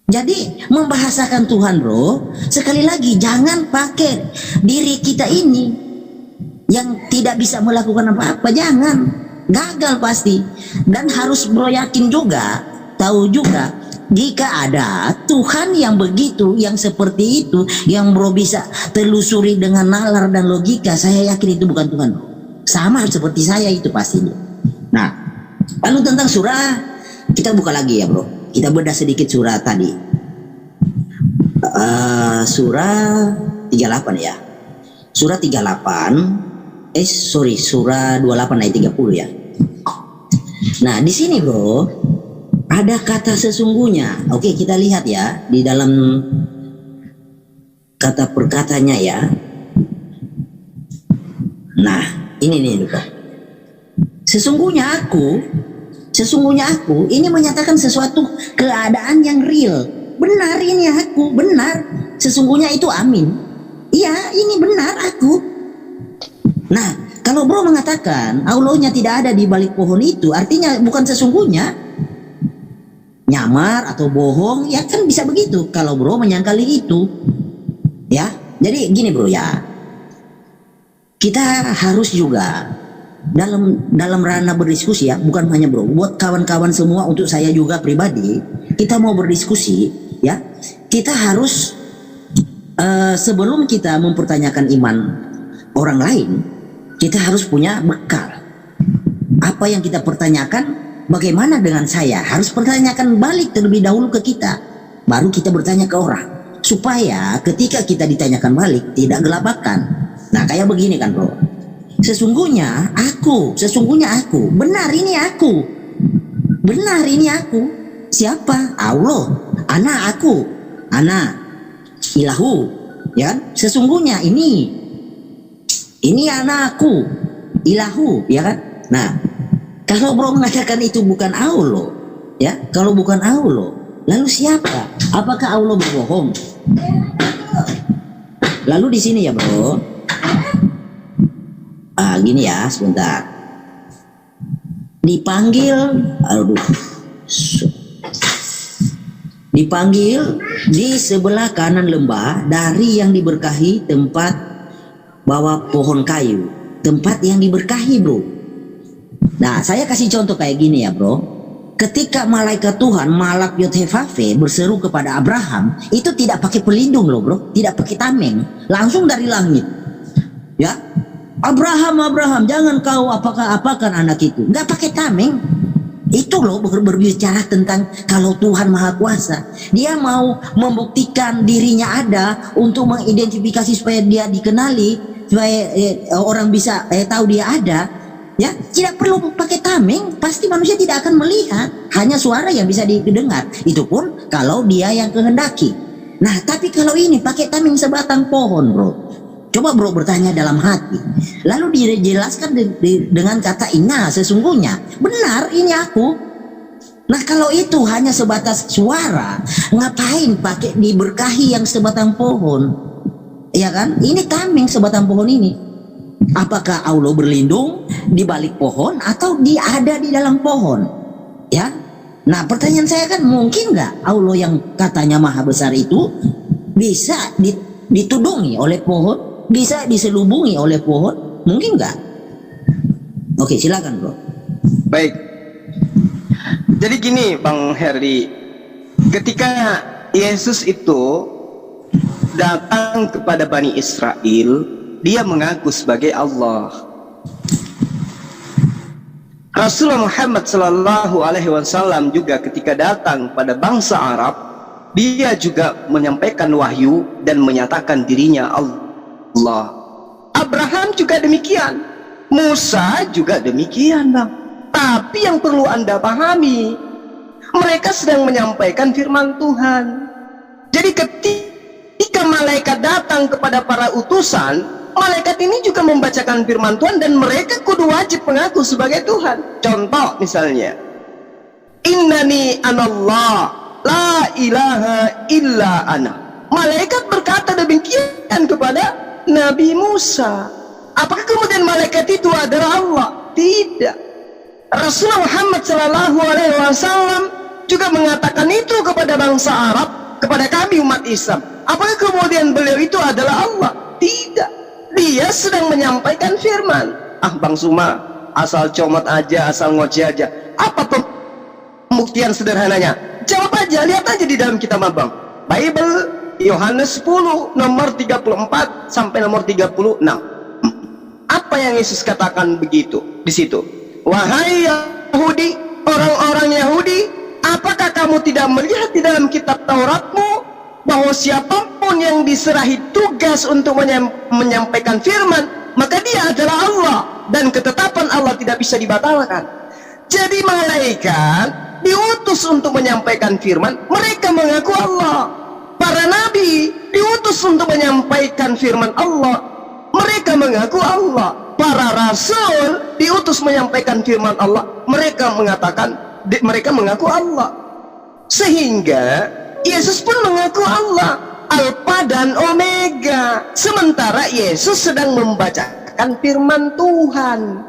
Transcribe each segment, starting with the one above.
Jadi membahasakan Tuhan bro, sekali lagi jangan pakai diri kita ini yang tidak bisa melakukan apa-apa, jangan, gagal pasti. Dan harus bro yakin juga, tahu juga, jika ada Tuhan yang begitu, yang seperti itu, yang bro bisa telusuri dengan nalar dan logika, saya yakin itu bukan Tuhan bro. Sama seperti saya itu pastinya. Nah, lalu tentang surah, kita buka lagi ya bro. Kita bedah sedikit surah tadi. Surah 38 ya. Surah 38. Surah 28 ayat 30 ya. Nah, di sini bro, ada kata sesungguhnya. Oke, kita lihat ya di dalam kata perkatanya ya. Nah, ini nih bro. Sesungguhnya aku ini menyatakan sesuatu keadaan yang real. Benar ini aku, benar. Sesungguhnya itu amin. Iya, ini benar aku. Nah, kalau bro mengatakan Allahnya tidak ada di balik pohon itu, artinya bukan sesungguhnya. Nyamar atau bohong, ya kan bisa begitu kalau bro menyangkali itu. Ya, jadi gini bro ya. Kita harus juga dalam ranah berdiskusi ya, bukan hanya bro, buat kawan-kawan semua, untuk saya juga pribadi, kita mau berdiskusi ya, kita harus sebelum kita mempertanyakan iman orang lain, kita harus punya bekal. Apa yang kita pertanyakan, bagaimana dengan saya, harus pertanyakan balik terlebih dahulu ke kita, baru kita bertanya ke orang, supaya ketika kita ditanyakan balik tidak gelabakan. Nah, kayak begini kan bro, sesungguhnya aku, benar ini aku, siapa? Allah, aku, ilahu, ya, sesungguhnya ini anakku, ilahu, ya kan? Nah, kalau bro mengatakan itu bukan Allah, ya, kalau bukan Allah, lalu siapa? Apakah Allah berbohong? Lalu di sini ya bro, gini ya, sebentar. Dipanggil di sebelah kanan lembah dari yang diberkahi tempat bawah pohon kayu, tempat yang diberkahi bro. Nah, saya kasih contoh kayak gini ya bro. Ketika malaikat Tuhan, malak Yod-Heh-Vav-Veh berseru kepada Abraham, itu tidak pakai pelindung loh bro, tidak pakai tameng, langsung dari langit. Ya, Abraham, jangan kau apakan anak itu. Nggak pakai tameng. Itu loh berbicara tentang kalau Tuhan Maha Kuasa. Dia mau membuktikan dirinya ada untuk mengidentifikasi supaya dia dikenali, supaya orang bisa tahu dia ada. Ya, tidak perlu pakai tameng, pasti manusia tidak akan melihat, hanya suara yang bisa didengar. Itu pun kalau dia yang kehendaki. Nah, tapi kalau ini pakai tameng sebatang pohon bro. Coba bro bertanya dalam hati, lalu dijelaskan dengan kata inna, sesungguhnya, benar ini aku. Nah, kalau itu hanya sebatas suara, ngapain pakai diberkahi yang sebatang pohon? Ya kan? Ini tameng sebatang pohon ini. Apakah Allah berlindung di balik pohon atau dia ada di dalam pohon? Ya. Nah, pertanyaan saya kan, mungkin nggak Allah yang katanya maha besar itu bisa ditudungi oleh pohon? Bisa diselubungi oleh pohon? Mungkin nggak? Oke, silakan bro. Baik. Jadi gini Bang Herdi, ketika Yesus itu datang kepada Bani Israel, dia mengaku sebagai Allah. Rasulullah Muhammad Sallallahu Alaihi Wasallam juga ketika datang pada bangsa Arab, dia juga menyampaikan wahyu dan menyatakan dirinya Allah. Abraham juga demikian, Musa juga demikian bang. Tapi yang perlu anda pahami, mereka sedang menyampaikan firman Tuhan. Jadi ketika malaikat datang kepada para utusan, malaikat ini juga membacakan firman Tuhan dan mereka kudu wajib mengaku sebagai Tuhan. Contoh misalnya, innani anallah la ilaha illa ana. Malaikat berkata demikian kepada Nabi Musa. Apakah kemudian malaikat itu adalah Allah? Tidak. Rasulullah Muhammad Sallallahu Alaihi Wasallam juga mengatakan itu kepada bangsa Arab. kepada kami umat Islam. Apakah kemudian beliau itu adalah Allah? Tidak. Dia sedang menyampaikan firman. Bang Suma, asal comot aja, asal ngoceh aja. Apa pembuktian sederhananya? Jawab aja, lihat aja di dalam kitab Abang. Bible Yohanes 10 nomor 34 sampai nomor 36. Apa yang Yesus katakan begitu di situ? Wahai Yahudi, orang-orang Yahudi, apakah kamu tidak melihat di dalam kitab Tauratmu bahwa siapapun yang diserahi tugas untuk menyampaikan firman, maka dia adalah Allah, dan ketetapan Allah tidak bisa dibatalkan. Jadi malaikat diutus untuk menyampaikan firman, mereka mengaku Allah. Para nabi diutus untuk menyampaikan firman Allah, mereka mengaku Allah. Para rasul diutus menyampaikan firman Allah, mereka mereka mengaku Allah. Sehingga Yesus pun mengaku Allah, Alfa dan Omega. Sementara Yesus sedang membacakan firman Tuhan.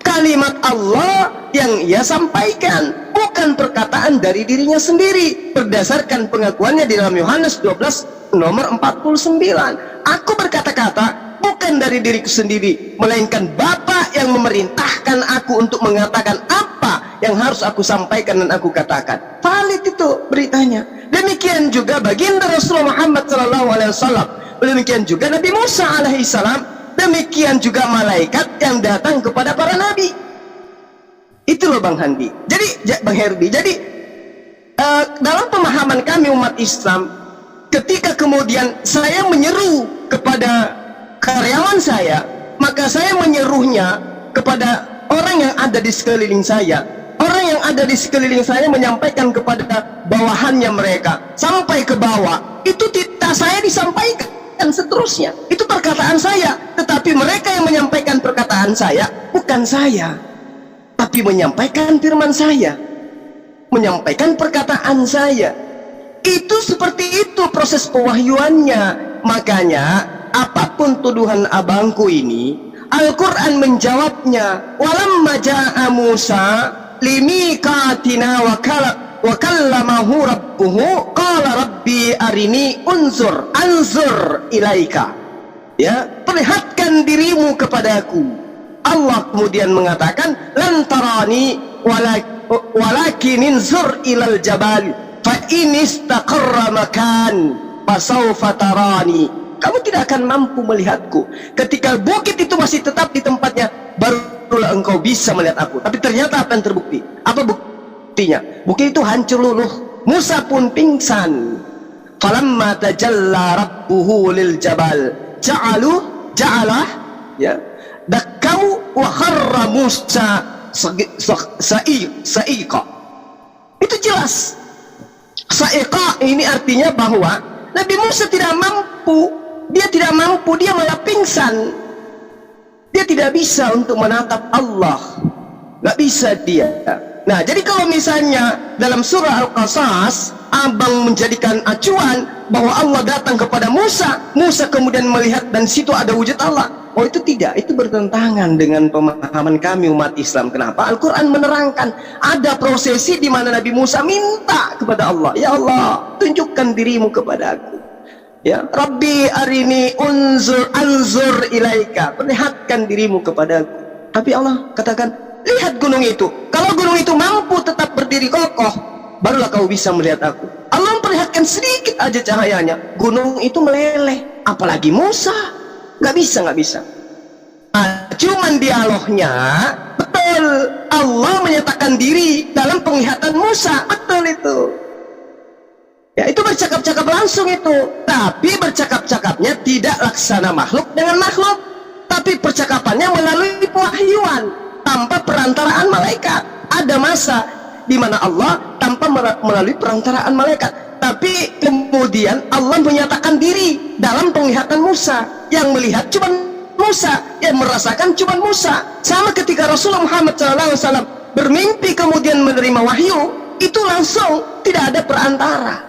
Kalimat Allah yang ia sampaikan, bukan perkataan dari dirinya sendiri. Berdasarkan pengakuannya di dalam Yohanes 12 nomor 49. Aku berkata-kata bukan dari diriku sendiri, melainkan Bapa yang memerintahkan aku untuk mengatakan apa yang harus aku sampaikan dan aku katakan. Valid itu beritanya. Demikian juga baginda Rasulullah Muhammad SAW. Demikian juga Nabi Musa alaihissalam. Demikian juga malaikat yang datang kepada para nabi. Itu loh Bang Handi. Jadi Bang Herdi, jadi dalam pemahaman kami umat Islam, ketika kemudian saya menyeru kepada karyawan saya, maka saya menyeruhnya kepada orang yang ada di sekeliling saya. Orang yang ada di sekeliling saya menyampaikan kepada bawahannya mereka sampai ke bawah. Itu tidak saya disampaikan dan seterusnya. Itu perkataan saya. Tetapi mereka yang menyampaikan perkataan saya, bukan saya, tapi menyampaikan firman saya, menyampaikan perkataan saya. Itu seperti itu proses pewahyuannya. Makanya apapun tuduhan abangku ini, Al-Quran menjawabnya. Walamma ja'a Musa limikatina wa kallamahu rabbuhu qala rabbi arini anzur ilaika. Ya, perlihatkan dirimu kepadaku. Allah kemudian mengatakan lan tarani walakin inzur ilal jabal fa in istaqarra makan fasawfa tarani. Kamu tidak akan mampu melihatku. Ketika bukit itu masih tetap di tempatnya, barulah engkau bisa melihat aku. Tapi ternyata apa yang terbukti? Apa buktinya? Bukit itu hancur luluh. Musa pun pingsan. Falamma tajalla rabbuhu lil jabal ja'alah ya dakamu wa kharra Musa sa'iqa. Itu jelas. Sa'iqa ini artinya bahwa Nabi Musa tidak mampu. Dia tidak mampu, dia malah pingsan. Dia tidak bisa untuk menatap Allah. Gak bisa dia. Nah, jadi kalau misalnya dalam surah Al-Qasas abang menjadikan acuan bahwa Allah datang kepada Musa, Musa kemudian melihat dan situ ada wujud Allah. Oh, itu tidak, itu bertentangan dengan pemahaman kami umat Islam. Kenapa? Al-Quran menerangkan ada prosesi di mana Nabi Musa minta kepada Allah, ya Allah, tunjukkan dirimu kepada aku. Ya, Rabbi arini anzur ilaika, perlihatkan dirimu kepadaku. Tapi Allah katakan, lihat gunung itu. Kalau gunung itu mampu tetap berdiri kokoh, barulah kau bisa melihat aku. Allah memperlihatkan sedikit aja cahayanya, gunung itu meleleh. Apalagi Musa, nggak bisa. Cuman dialognya betul. Allah menyatakan diri dalam penglihatan Musa, betul itu. Ya, itu bercakap-cakap langsung itu. Tapi bercakap-cakapnya tidak laksana makhluk dengan makhluk, tapi percakapannya melalui pewahyuan tanpa perantaraan malaikat. Ada masa di mana Allah tanpa melalui perantaraan malaikat, tapi kemudian Allah menyatakan diri dalam penglihatan Musa. Yang melihat cuma Musa, yang merasakan cuma Musa. Sama ketika Rasulullah Muhammad SAW bermimpi kemudian menerima wahyu, itu langsung, tidak ada perantara.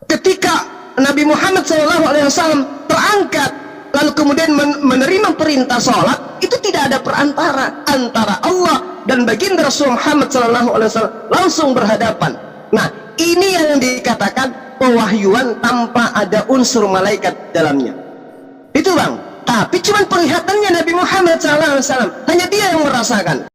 Ketika Nabi Muhammad SAW terangkat lalu kemudian menerima perintah sholat, itu tidak ada perantara antara Allah dan baginda Rasul Muhammad SAW, langsung berhadapan. Nah, ini yang dikatakan pewahyuan tanpa ada unsur malaikat dalamnya. Itu bang. Tapi cuman penglihatannya Nabi Muhammad SAW, hanya dia yang merasakan.